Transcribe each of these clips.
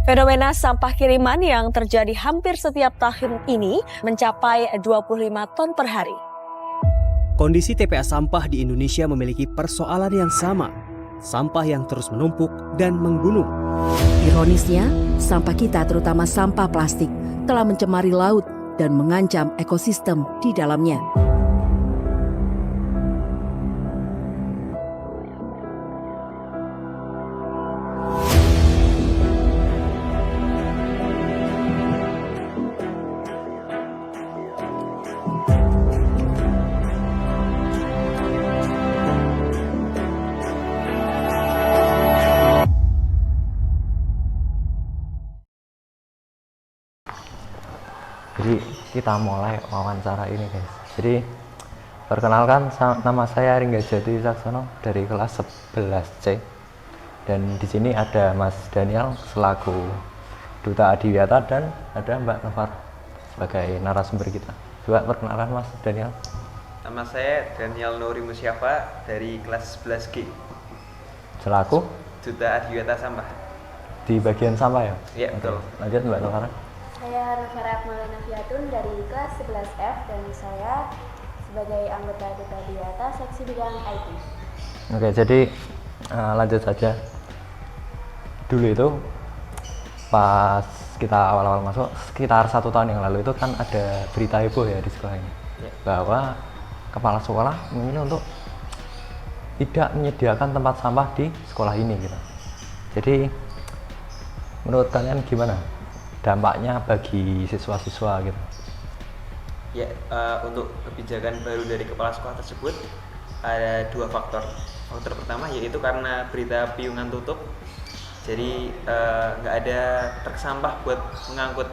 Fenomena sampah kiriman yang terjadi hampir setiap tahun ini mencapai 25 ton per hari. Kondisi TPA sampah di Indonesia memiliki persoalan yang sama. Sampah yang terus menumpuk dan menggunung. Ironisnya, sampah kita terutama sampah plastik telah mencemari laut dan mengancam ekosistem di dalamnya. Jadi kita mulai wawancara ini guys. Jadi perkenalkan, nama saya Ringgajati Saksono dari kelas 11C. Dan di sini ada Mas Daniel selaku Duta Adiwiyata dan ada Mbak Novar sebagai narasumber kita. Coba perkenalkan Mas Daniel. Nama saya Daniel Nuri Musyafa dari kelas 11G. Selaku Duta Adiwiyata Sampah. di bagian sampah ya? Iya, betul. Lanjut Mbak Novar. Saya Nufara Maulana Fiatun dari kelas 11F dan saya sebagai anggota Duta Adiwiyata seksi bidang IT. Oke, jadi lanjut saja. Dulu itu pas kita awal-awal masuk sekitar 1 tahun yang lalu itu kan ada berita heboh ya di sekolah ini bahwa kepala sekolah memilih untuk tidak menyediakan tempat sampah di sekolah ini gitu. Jadi menurut kalian gimana dampaknya bagi siswa-siswa gitu? Ya, untuk kebijakan baru dari kepala sekolah tersebut ada 2 faktor. Faktor pertama yaitu karena berita piungan tutup, jadi nggak ada truk sampah buat mengangkut.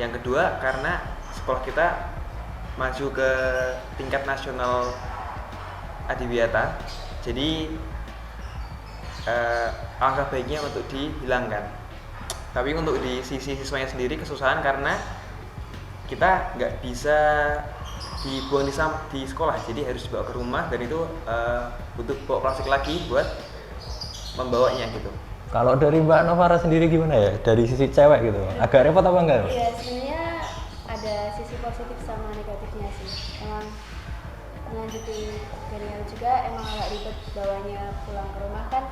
Yang kedua karena sekolah kita maju ke tingkat nasional Adiwiyata, jadi alangkah baiknya untuk dihilangkan. Tapi untuk di sisi siswanya sendiri kesusahan karena kita nggak bisa dibuang di sekolah, jadi harus dibawa ke rumah dan itu butuh bawa plastik lagi buat membawanya gitu. Kalau dari Mbak Novara sendiri gimana ya? Dari sisi cewek gitu, agak repot apa enggak? Iya, sebenarnya ada sisi positif sama negatifnya sih. Emang melanjuti Daniel juga emang agak ribet bawanya pulang ke rumah kan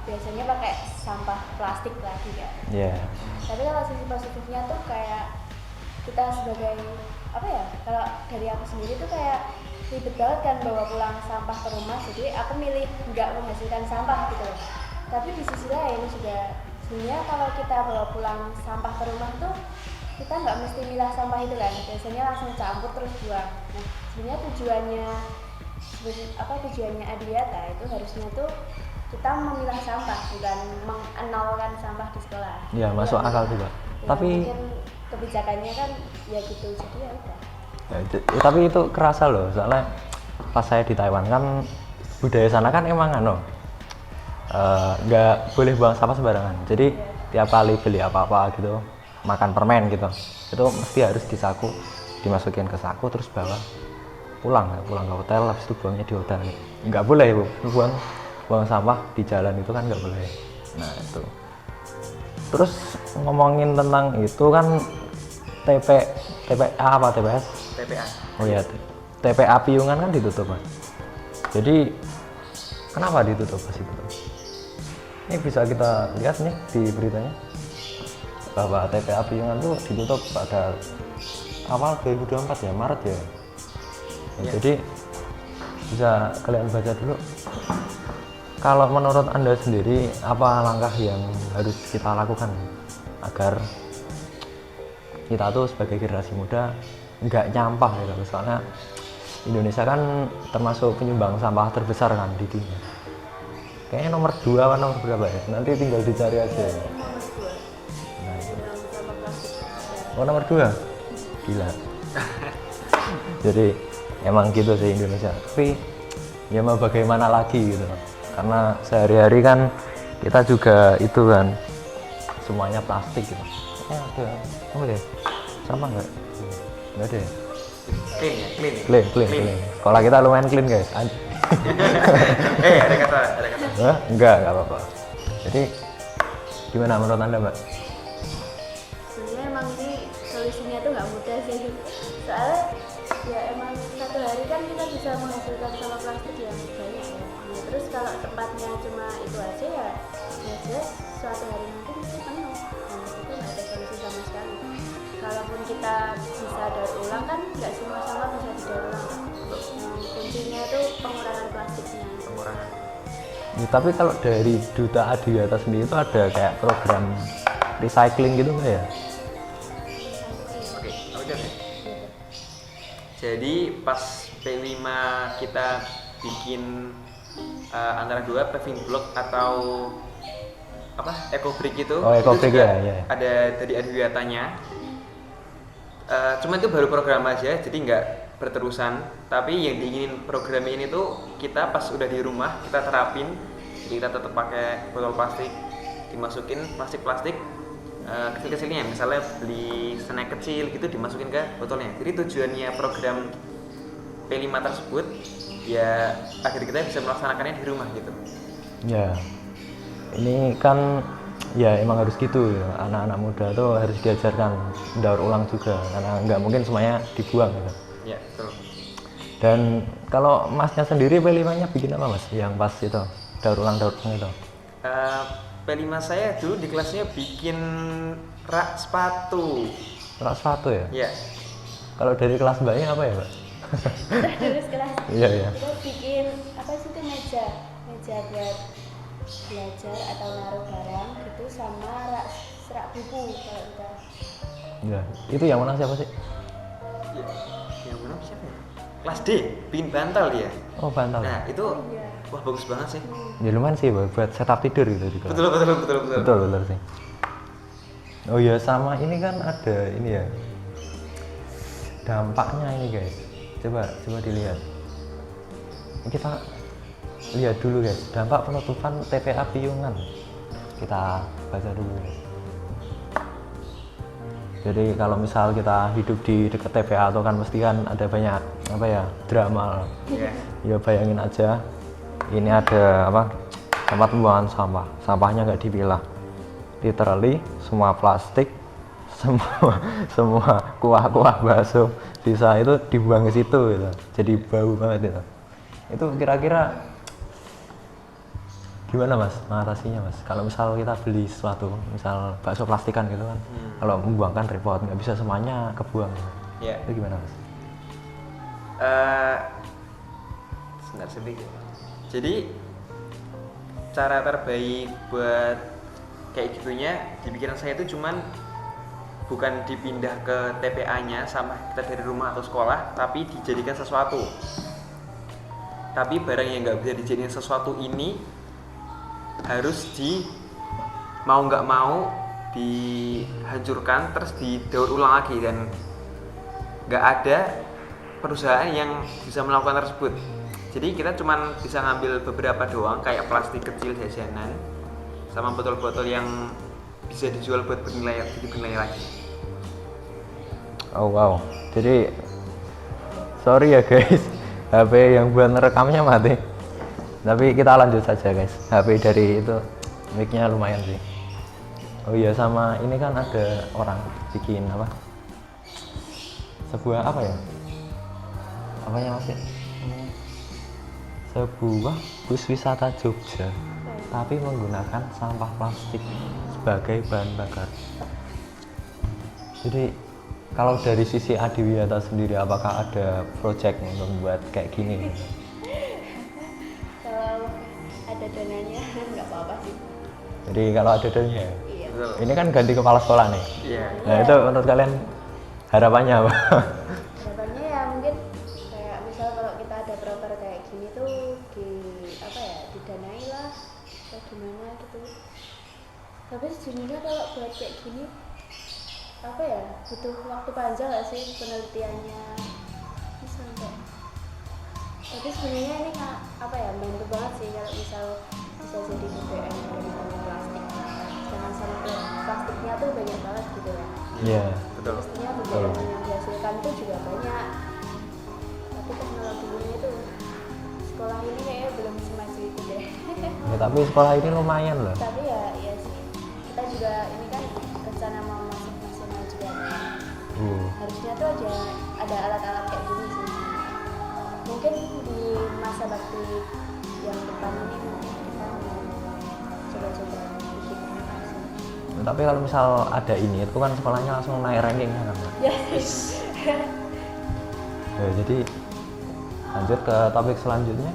biasanya pakai sampah plastik lagi kan. Iya. Tapi kalau sisi positifnya tuh kayak kita sebagai apa ya? Kalau dari aku sendiri tuh kayak ribet banget kan bawa pulang sampah ke rumah. Jadi aku milih nggak menghasilkan sampah gitu loh. Tapi di sisi lain juga sebenarnya kalau kita bawa pulang sampah ke rumah tuh kita nggak mesti milah sampah itu kan. Biasanya langsung campur terus buang. Nah, sebenarnya tujuannya Adiwiyata itu harusnya tuh kita memilah sampah, bukan mengenolkan sampah di sekolah. Iya, masuk akal juga. Ya, Tapi mungkin kebijakannya kan ya gitu, jadi ya udah. tapi itu kerasa loh, soalnya pas saya di Taiwan kan budaya sana kan emang nggak boleh buang sampah sembarangan. Jadi tiap kali beli apa-apa gitu, makan permen gitu, itu mesti harus disaku, dimasukin ke saku terus bawa pulang ke hotel, habis itu buangnya di hotel. Nggak boleh bu, buang sampah di jalan itu kan nggak boleh. Nah itu. Terus ngomongin tentang itu kan TPA apa TPS? TPA. Oh iya, TPA Piungan kan ditutup Mas. Jadi kenapa ditutup pas itu? Ini bisa kita lihat nih di beritanya bahwa TPA Piungan tuh ditutup pada awal 2024 ya, Maret ya. Jadi bisa kalian baca dulu. Kalau menurut Anda sendiri, apa langkah yang harus kita lakukan agar kita tuh sebagai generasi muda nggak nyampah gitu? Soalnya Indonesia kan termasuk penyumbang sampah terbesar kan di dunia. Kayaknya nomor 2 atau nomor berapa ya? Nanti tinggal dicari aja. Nah, itu. Oh nomor 2? Gila. Jadi emang gitu sih Indonesia. Tapi ya mau bagaimana lagi gitu. Karena sehari-hari kan kita juga itu kan semuanya plastik gitu. Ada apa deh? Sama nggak? Nggak ada ya? Clean. Sekolah kita lumayan clean guys. Ada kata. Enggak apa-apa. Jadi Gimana menurut Anda, Mbak? Sebenarnya emang ini solusinya tuh nggak mudah sih, soalnya ya emang satu hari kan kita bisa menghasilkan sampah plastik yang banyak ya. Nah, terus kalau tempatnya cuma itu aja ya jelas suatu hari nanti mesti penuh. Nah, itu nggak ada solusi sama sekali. Kalaupun kita bisa daur ulang kan nggak semua sampah bisa didaur ulang. Kuncinya itu pengurangan plastiknya. Pengurangan. Ya, tapi kalau dari Duta Adiwiyata sendiri itu ada kayak program recycling gitu nggak ya? Oke. Jadi pas P5 kita bikin antara dua paving block atau apa eco brick itu, Oh, eco itu brick juga ya. ada dari Adiwiyatanya. Cuma itu baru program aja, jadi nggak berterusan. Tapi yang diinginin program ini tuh kita pas udah di rumah kita terapin, jadi kita tetap pakai botol plastik, dimasukin plastik kecil-kecilnya, misalnya beli snack kecil gitu dimasukin ke botolnya. Jadi tujuannya program P5 tersebut ya agar kita bisa melaksanakannya di rumah gitu. Ya, ini kan ya emang harus gitu ya. Anak-anak muda tuh harus diajarkan daur ulang juga, karena nggak mungkin semuanya dibuang gitu. Ya, betul. Dan kalau Masnya sendiri P5-nya bikin apa, Mas? Yang pas itu daur ulang itu? P5 saya dulu di kelasnya bikin rak sepatu. Rak sepatu ya? Ya, Kalau dari kelas Mbaknya apa ya, Mbak? Terus kelas Iya, iya. kita bikin apa sih itu meja buat belajar atau naruh barang gitu, sama serak buku kalau kita. Ya, itu yang mana siapa sih? ya. Yang mana siapa ya? Kelas D, bikin bantal dia. Oh, bantal. Nah, itu Iya. wah bagus banget sih. Ya lumayan sih buat setup tidur gitu di kelas. Betul. Betul sih. Oh iya, sama ini kan ada ini ya. Dampaknya ini guys. Coba dilihat. Kita lihat dulu guys, dampak penutupan TPA Piungan. Kita baca dulu. Jadi kalau misal kita hidup di dekat TPA itu kan mesti kan ada banyak apa ya, drama. Iya. Ya bayangin aja, ini ada apa, tempat pembuangan sampah, sampahnya nggak dipilah, literally semua plastik, semua kuah bakso sisa itu dibuang ke situ gitu. Jadi bau banget itu kira-kira gimana Mas mengatasinya Mas? Kalau misal kita beli sesuatu, misal bakso plastikan gitu kan, kalau membuangkan repot, nggak bisa semuanya kebuang. Iya. Itu gimana Mas? Sebentar sedikit. Jadi cara terbaik buat kayak gitunya di pikiran saya itu cuman bukan dipindah ke TPA-nya sama kita dari rumah atau sekolah, tapi dijadikan sesuatu. Tapi barang yang nggak bisa dijadikan sesuatu ini harus mau nggak mau dihancurkan terus didaur ulang lagi, dan nggak ada perusahaan yang bisa melakukan tersebut. Jadi kita cuman bisa ngambil beberapa doang kayak plastik kecil jajanan sama botol-botol yang bisa dijual buat bernilai lagi. Oh wow, jadi sorry ya guys, HP yang buat rekamnya mati. Tapi kita lanjut saja guys, HP dari itu mic-nya lumayan sih. Oh iya, sama ini kan ada orang bikin apa, sebuah apa ya, apanya masih sebuah bus wisata Jogja tapi menggunakan sampah plastik sebagai bahan bakar. Jadi kalau dari sisi Adiwiyata sendiri, apakah ada project untuk membuat kayak gini? Kalau ada dananya nggak apa-apa sih. Jadi kalau ada dananya, Iya. Betul. ini kan ganti kepala sekolah nih. Iya. Nah itu menurut kalian harapannya apa? Harapannya ya mungkin kayak misal kalau kita ada proper kayak gini tuh di apa ya, didanai lah atau gimana gitu. Tapi sejujurnya kalau buat kayak gini apa ya, butuh waktu panjang nggak sih penelitiannya ini sampai. Tapi sebenarnya ini apa ya, membantu banget sih kalau misal bisa jadi BBM dari sampah plastik. Jangan sampai plastiknya tuh banyak banget gitu ya. Iya. Betul. Pastinya BBM yang dihasilkan itu juga banyak. Tapi teknologinya itu sekolah ini kayaknya belum semaju itu deh. Ya, tapi sekolah ini lumayan loh. Tapi ya iya sih, kita juga ini kan rencana mau masuk nasional juga. Harusnya tuh ada alat-alat kayak gini sih. Mungkin di masa bakti yang depan ini kita mau coba-coba bikin inovasi. Tapi kalau misal ada ini, itu kan sekolahnya langsung naik rankingnya kan? Ya. Ya, jadi lanjut ke topik selanjutnya.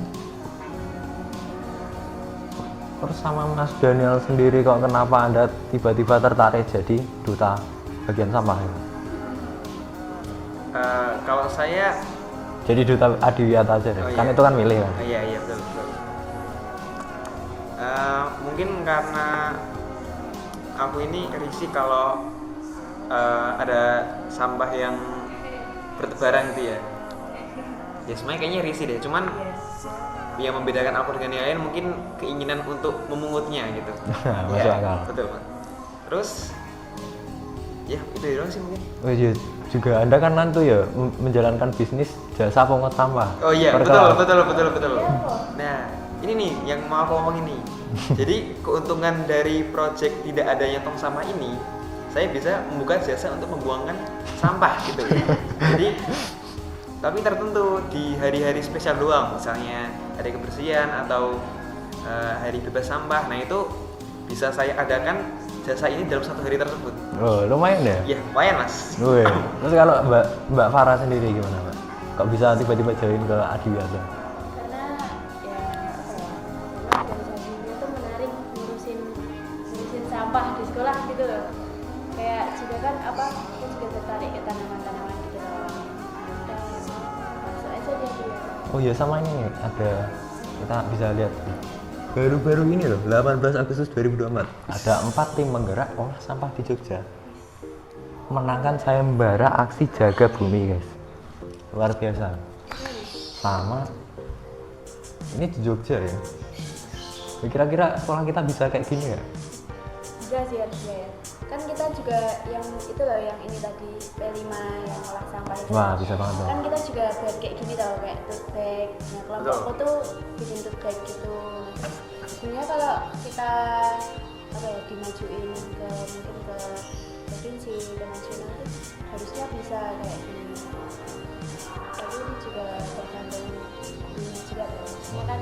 Terus sama Mas Daniel sendiri kok kenapa Anda tiba-tiba tertarik jadi duta bagian sampah ya? Kalau saya Jadi duta Adiwiyata aja deh, Oh, kan iya. itu kan milih kan? iya betul. Mungkin karena aku ini risih kalau ada sampah yang bertebaran gitu ya. Ya sebenarnya kayaknya risih deh, cuman yang membedakan aku dengan yang lain mungkin keinginan untuk memungutnya gitu. Masuk akal. Betul Pak. Terus ya itu doang sih mungkin. Oh iya, juga Anda kan nanti ya menjalankan bisnis jasa pungut sampah. Oh iya, Per betul. Iya, kok. Nah, ini nih yang mau aku ngomong ini. Jadi keuntungan dari proyek tidak adanya tong sampah ini, saya bisa membuka jasa untuk membuangkan sampah gitu. Jadi tapi tertentu di hari-hari spesial doang, misalnya hari kebersihan atau hari bebas sampah. Nah itu bisa saya adakan jasa ini dalam satu hari tersebut. Oh, lumayan ya? Ya lumayan mas. Wih. Terus kalau Mbak Farah sendiri gimana Mbak? Kok bisa tiba-tiba join ke Adiwiyata? Karena ya apa ya, karena dari dulu tuh menarik ngurusin sampah di sekolah gitu loh. Kayak juga kan apa, aku juga tertarik ke tanaman-tanaman gitu loh. Dan masuk aja dia dulu. Oh iya, sama ini nih, ada, kita bisa lihat baru-baru ini loh, 18 Agustus 2024 ada 4 tim penggerak olah sampah di Jogja menangkan sayembara aksi jaga bumi guys, luar biasa. Sama ini di Jogja ya. Kira-kira sekolah kita bisa kayak gini ya? Bisa sih harusnya ya. Kan kita juga yang itu loh, yang ini tadi P5 yang olah sampah itu. Wah, bisa banget dong. Kan kita juga buat kayak gini tau, kayak tote bag. Nah kelompokku tuh bikin tote bag gitu. Sebenarnya kalau kita apa ya, dimajuin ke mungkin ke provinsi, ke nasional tuh harusnya bisa kayak gini. Tapi ini juga tergantung ini juga tuh. Maksudnya kan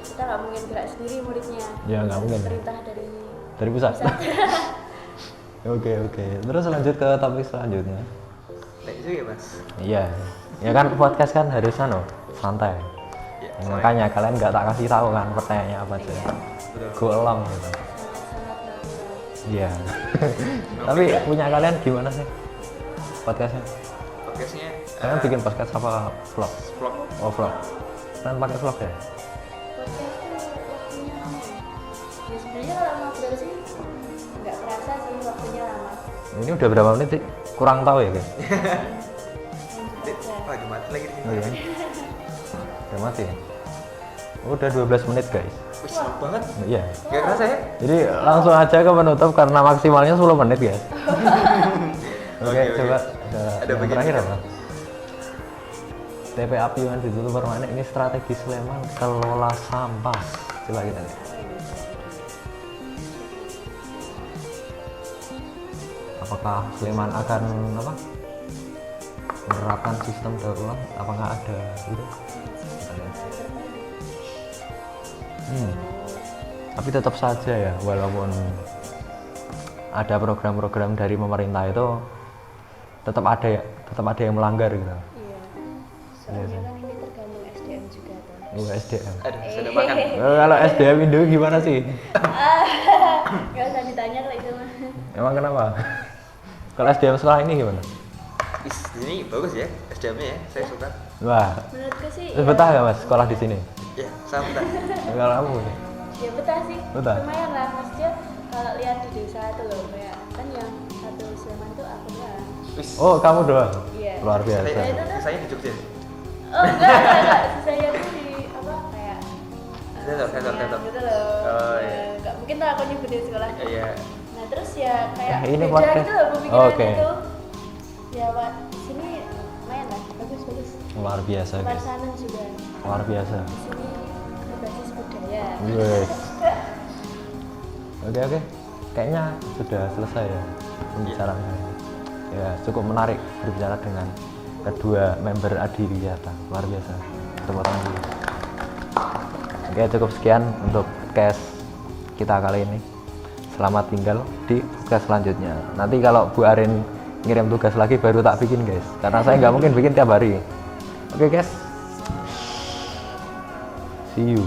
kita nggak mungkin gerak sendiri muridnya. Ya, nggak mungkin. Perintah dari Pusat. Oke. Terus lanjut ke topik selanjutnya. Nah itu ya mas. Iya. Ya kan podcast kan harusnya santai. Ya, Makanya kalian nggak tak kasih tahu kan pertanyaannya apa aja. betul. Go along gitu. sangat natural. Iya. Tapi punya kalian gimana sih podcastnya? Podcastnya Kalian bikin podcast apa vlog? vlog. Oh vlog. Kalian pakai vlog ya? Podcast tuh waktunya lama ya. Ya sebenarnya kalau ngobrol sih nggak terasa sih waktunya lama. Ini udah berapa menit sih? Kurang tahu ya guys. Lanjut aja. Wah mati lagi di Oh sini. iya. Udah mati. Udah 12 menit guys. Wih sama banget. Iya. Gak kerasa ya? Jadi langsung aja ke penutup karena maksimalnya 10 menit guys. Oke, Oke. coba Ada yang bagian terakhir apa? apa? TPA Piungan ditutup permanen, ini strategi Sleman kelola sampah. Coba kita lihat. Apakah Sleman akan apa? Menerapkan sistem daur ulang? Apakah ada gitu? Kita lihat. Tapi tetap saja ya, walaupun ada program-program dari pemerintah itu tetap ada yang melanggar gitu. Iya. Soalnya kan ini tergantung SDM juga tuh. SDM. Aduh sudah makan. Kalau SDM Indo gimana sih? Gak usah ditanya kalau itu mah. Emang kenapa? Kalau SDM sekolah ini gimana? Is, ini bagus ya SDM-nya ya, saya suka. Wah, Menurutku sih betah nggak mas sekolah di sini? Ya, saya betah. Kalau kamu nih? ya betah sih. Betah? Lumayan lah, maksudnya kalau lihat di desa itu loh, kayak kan yang satu Sleman tuh aku doang. Wis, Oh kamu doang? Iya. Luar biasa. saya di Jogja. Oh enggak. Saya tuh di apa kayak Sensor. gitu loh. Oh, Ya, iya. nggak mungkin lah aku nyebutin sekolah. Iya. Nah terus ya kayak ini beda podcast. gitu loh pemikirannya Oke. tuh. Ya Pak, sini lumayan lah, bagus. Luar biasa guys. Suasana juga. Luar biasa. Di sini berbasis budaya. Yes. Oke. kayaknya sudah selesai ya pembicaraannya. Ya cukup menarik berbicara dengan kedua member Adiwiyata, luar biasa. Tepuk tangan dulu. Oke, cukup sekian untuk podcast kita kali ini. Selamat tinggal di podcast selanjutnya. Nanti kalau Bu Arin ngirim tugas lagi baru tak bikin guys, karena saya nggak mungkin bikin tiap hari. Oke guys, see you.